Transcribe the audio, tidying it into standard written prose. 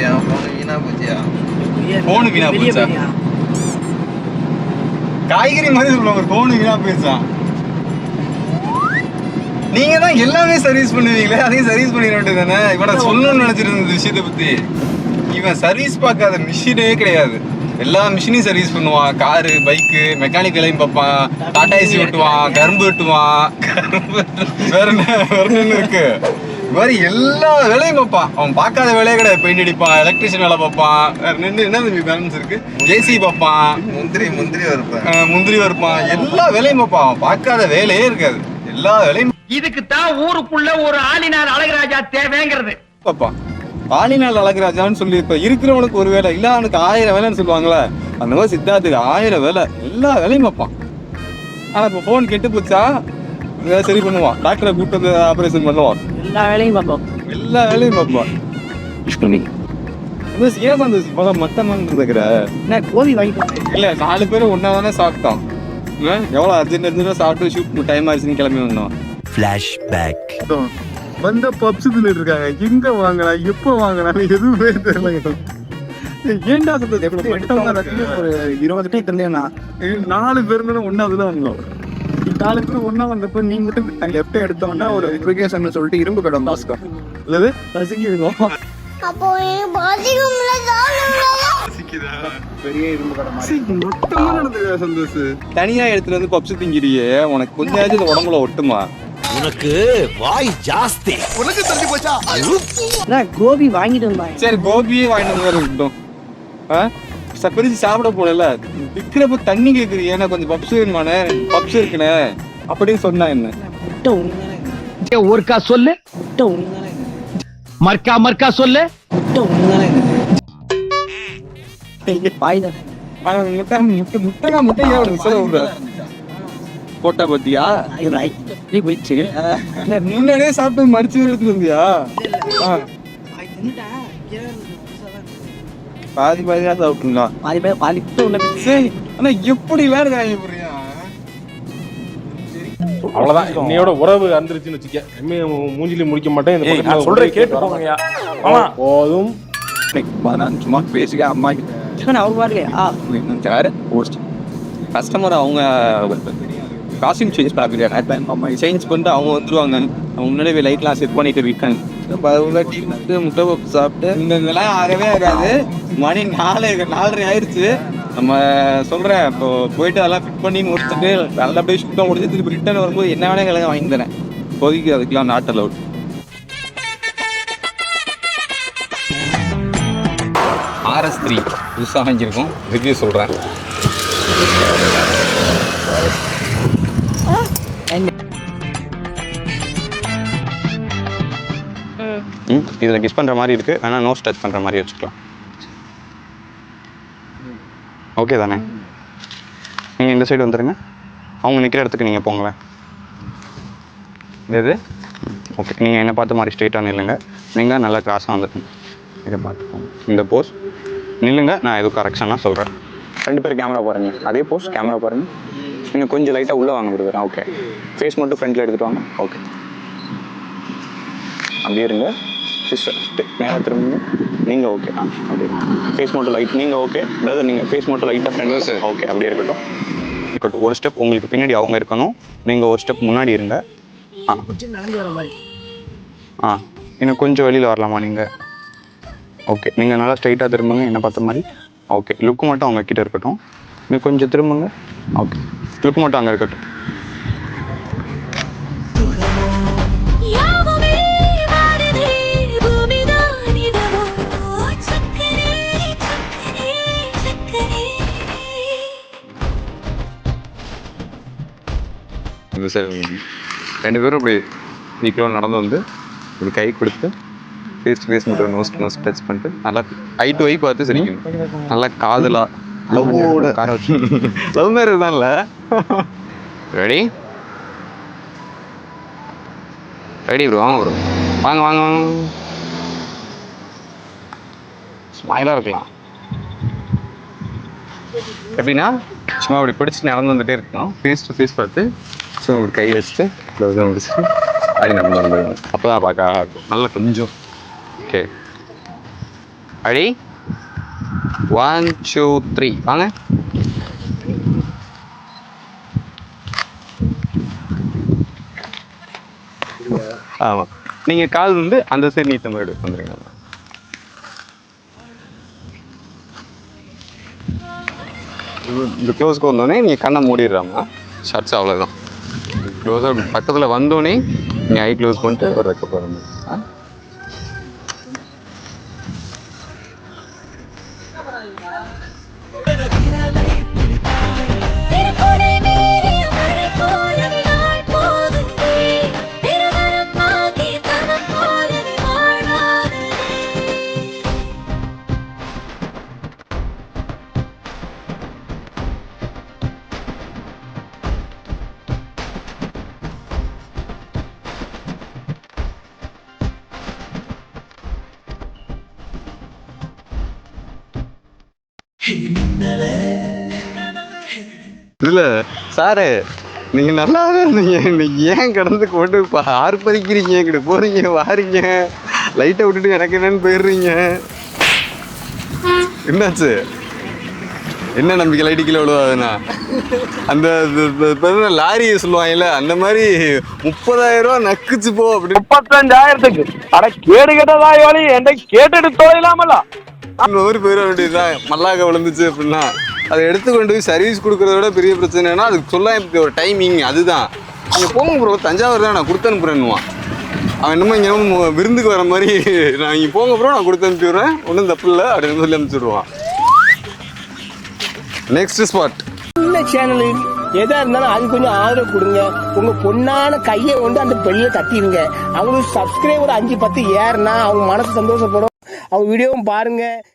வீணா போச்சியா? போனு வீணா போச்சா? காய்கறி மாதிரி சொல்லுவாங்க, போனு வீணா போயிடுச்சா? நீங்க தான் எல்லாமே சர்வீஸ் பண்ணுவீங்களே, அதையும் சர்வீஸ் பண்ணிட வேண்டியது தானே. இவன் சொல்லணும்னு நினைச்சிட்டு இருந்த விஷயத்தை பத்தி. இவன் சர்வீஸ் பார்க்காத மிஷினே கிடையாது. எல்லா மிஷினையும் சர்வீஸ் பண்ணுவான். காரு, பைக்கு, மெக்கானிக் வேலையும் பார்ப்பான். டாடா ஏசி வெட்டுவான், கரும்பு வெட்டுவான், வேற என்ன இருக்கு, இது மாதிரி எல்லா வேலையும் பார்ப்பான். அவன் பார்க்காத வேலையே கிடையாது. பெயிண்ட் அடிப்பான், எலக்ட்ரிஷியன் வேலை பார்ப்பான், என்ன பேலன்ஸ் இருக்கு, ஜேசி பார்ப்பான், முந்திரி வறுப்பான், எல்லா வேலையும் பார்ப்பான். அவன் பார்க்காத வேலையே இருக்காது. எல்லா வேலையும். இதுக்கு தான் ஊருக்குள்ள ஒரு ஆளினார் அழகுராஜா தேவைங்கிறது. பாப்பா ஆளினால் அழகுராஜான்னு சொல்லி இப்ப இருக்கிறவனுக்கு ஒரு வேலை இல்ல, அவனுக்கு 1000 வேலைன்னு சொல்லுவாங்களே, அந்த மாதிரி சித்தார்த்துக்கு 1000 வேலை, எல்லா வேலையும் பார்ப்பான். ஆனா இப்ப போன் கெட்டு போச்சா சரி பண்ணுவான், டாக்டரை கூப்பிட்டு வந்து ஆபரேஷன் பண்ணுவான், எல்லா வேலையும் பார்ப்போம். ஏன் அந்த மொத்தமாக இருக்கிற கோழி வாங்கிட்டு இல்ல 4 பேரும் ஒன்னா தானே சாப்பிட்டோம். எவ்வளவு அர்ஜென்ட் சாப்பிட்டு ஷூட் டைம் ஆயிடுச்சுன்னு கிளம்பி வந்தோம். ஃபிளாஷ்பேக் வந்த பப்ஸ் தின்னுட்டு இருக்காங்க. எங்க வாங்கினா எப்ப வாங்கினா எதுவுமே தெரியல. ஏன்டா சொல்றது, ஒரு 20 பேர் தந்தேன்னா 4 பேர் ஒன்னாவதுதான் வந்தோம். 4 பேர் ஒன்னா வந்தப்ப நீங்க மட்டும் லெஃப்ட் எடுத்தோம்னா ஒரு அப்ளிகேஷன் சொல்லிட்டு இரும்பு கடை பாஸ்கர் இல்லது ரசிக்கிறோம். அப்போ பெரிய இரும்பு கடை மொத்தமா நடந்தது சந்தோஷ். தனியா எடுத்துட்டு வந்து பப்ஸ் திங்கிறியே, உனக்கு கொஞ்சம் உடம்புல ஒட்டுமா? உனக்கு வாய் ஜாஸ்தி. உனக்கு தள்ளி போச்சா? கோபி வாங்கிட்டு வந்தாங்க. சரி கோபியே வாங்கிட்டு வந்து விட்டோம். பிரிச்சு சாப்பிட போல விற்கிறப்ப தண்ணி கேக்குறீ, ஏன்னா கொஞ்சம் பப்ஸ் வேணுமானே, பப்ஸ் இருக்குண்ணே அப்படின்னு சொன்னா என்ன? ஒருக்கா சொல்லு, மர்க்கா மர்க்கா சொல்லு. போட்டா பத்தியா முன்னாடியே சாப்பிட்டு மடிச்சு எடுத்துட்டு வந்தியா? பாதி பாதியா சாப்பிட்டுங்களா? ஆனா எப்படி வேற காய போறியா? அவ்வளவுதான், இன்னையோட உறவு அந்திருச்சுன்னு வச்சுக்க. மூஞ்சிலி முடிக்க மாட்டேன். சொல்றேன் கேட்டு போங்கய்யா. போதும் சும்மா பேசிக்க. அம்மா அவர் பாருங்க கஸ்டமர் அவங்க காஸ்டியூம் சேஞ்ச் சேஞ்ச் பண்ணிட்டு அவங்க வந்துருவாங்க. அவங்க முன்னாடி லைட்லாம் செட் பண்ணிட்டு இருக்காங்க. முட்டை பப்பு சாப்பிட்டு இதெல்லாம் ஆகவே ஆகாது. மணி 4:30 ஆயிடுச்சு. நம்ம சொல்றேன் இப்போ போயிட்டு அதெல்லாம் ஃபிட் பண்ணி முடிச்சுட்டு நல்லபடியே சுத்தம் முடிச்சு திருப்பி ரிட்டர்ன் வரும்போது என்ன வேணா கிழங்கு வாங்கி தரேன். இப்போதைக்கு அதுக்கெல்லாம் நாட் அலவுட். RS3 புதுசாக வாங்கியிருக்கோம், ரிவ்யூ சொல்கிறேன். இதில் கிஸ் பண்ணுற மாதிரி இருக்குது, வேணால் நோஸ் டச் பண்ணுற மாதிரி வச்சுக்கலாம். ஓகே தானே? நீங்கள் இந்த சைடு வந்துடுங்க, அவங்க நிற்கிற இடத்துக்கு நீங்கள் போங்களேன். இது ஓகே, நீங்கள் என்னை பார்த்த மாதிரி ஸ்ட்ரெயிட்டாக நில்லுங்க. நீங்கள் நல்லா கிராஸாக வந்துடுங்க. இதை பார்த்துக்கோங்க. இந்த போஸ் நில்லுங்க, நான் எதுவும் கரெக்ஷனாக சொல்கிறேன். 2 பேர் கேமரா பாருங்கள், அதே போஸ் கேமரா பாருங்கள். நீங்கள் கொஞ்சம் லைட்டாக உள்ளே வாங்க விடுவேன். ஓகே, ஃபேஸ் மட்டும் ஃப்ரண்ட்டில் எடுத்துகிட்டு வாங்க. ஓகே, அப்படியே இருங்க. சிஸ்டர் நேராக திரும்புங்க. நீங்கள் ஓகே, அப்படியே ஃபேஸ் மட்டும் லைட். நீங்கள் ஓகே பிரதர், நீங்கள் ஃபேஸ் மட்டும் லைட்டாக ஃப்ரெண்ட். ஓகே, அப்படியே இருக்கட்டும். ஒரு ஸ்டெப் உங்களுக்கு பின்னாடி அவங்க இருக்கணும், நீங்கள் ஒரு ஸ்டெப் முன்னாடி இருங்க. இன்னும் கொஞ்சம் வெளியில் வரலாமா நீங்கள்? ஓகே, நீங்கள் நல்லா ஸ்ட்ரைட்டாக திரும்புங்க, என்ன பார்த்த மாதிரி. ஓகே, லுக்கு மட்டும் அவங்க கிட்ட இருக்கட்டும். நீங்கள் கொஞ்சம் திரும்புங்க. ஓகே, லுக்கு மட்டும் அங்கே இருக்கட்டும். சார் 2 பேரும் இப்படி ஈக்குவலாக நடந்து வந்து இப்படி கை கொடுத்து ஃபேஸ் டு ஃபேஸ் மட்டும் நோஸ் டச் பண்ணிட்டு நல்லா ஐ டு ஐ பார்த்து சரிக்கணும். நல்லா காதலா லவ் மேரேஜ் தான்ல. ரெடி ப்ரோ, வாங்க ப்ரோ, வாங்க ஸ்மைலாக இருக்கலாம். எப்படின்னா சும்மா அப்படி பிடிச்சி நடந்து வந்துட்டே இருக்கணும், ஃபேஸ் டு ஃபேஸ் பார்த்து. ஸோ ஒரு கை வச்சுட்டு க்ளவுஸாக முடிச்சுட்டு அப்படி நடந்து வந்துடணும். அப்போ தான் பார்க்க நல்லா கொஞ்சம் ஓகே. ரெடி 1 2 3 வாங்க. ஆமாம், நீங்கள் கால் வந்து அந்த சைடு நீட்ட மாதிரி வந்துடுங்க. இந்த க்ளோஸ்க்கு வந்தோடனே நீங்கள் கண்ணை மூடிடுறாமா ஷர்ட்ஸ், அவ்வளோதான். க்ளோஸாக பக்கத்தில் வந்தோடனே நீங்கள் ஐ க்ளோஸ் பண்ணிட்டு ஒரு ரெக்க போகிற இல்லை சாரு, நீங்கள் நல்லா இருந்தீங்க. இன்னைக்கு ஏன் கடந்து கொண்டு இப்போ ஆர்ப்பரிக்கிறீங்க, இங்கிட்ட போகிறீங்க வாரீங்க, லைட்டை விட்டுட்டு எனக்கு என்னன்னு போயிடுறீங்க. என்னாச்சு? என்ன நம்பிக்கை லைட்டு கீழே விழுவாதுண்ணா? அந்த லாரியை சொல்லுவாங்கல்ல, அந்த மாதிரி 30,000 ரூபா நக்குச்சு போ அப்படி. 35,000க்கு அட கேடு கேட்டதா யோலி என்கிட்ட கேட்டுட்டு தொழிலாமல அந்த மாதிரி போயிட வேண்டியதுதான். மல்லாக்க விழுந்துச்சு அப்படின்னா அதை எடுத்துக்கொண்டு போய் சர்வீஸ் கொடுக்குறத விட பெரிய பிரச்சனைனா அதுக்கு சொல்ல ஒரு டைமிங். அதுதான் நீங்கள் போங்க ப்ரோ, தஞ்சாவூர் தான் நான் கொடுத்து அனுப்புறேன்னுவான். அவன் என்னமோ இங்கே விருந்துக்கு வர மாதிரி, நான் இங்கே போங்க ப்ரோ நான் கொடுத்து அனுப்பிடுறேன், ஒன்றும் தப்பு இல்லை அப்படின்னு சொல்லி அனுப்பிச்சுடுவான். நெக்ஸ்ட் ஸ்பாட் சேனலு எதா இருந்தாலும் அது கொஞ்சம் ஆதரவு கொடுங்க. உங்க பொண்ணான கையை கொண்டு அந்த பெண்ணில தட்டிடுங்க. அவங்களுக்கு சப்ஸ்கிரைபர் 5-10 ஏறுனா அவங்க மனசு சந்தோஷப்படும். அவங்க வீடியோவும் பாருங்க.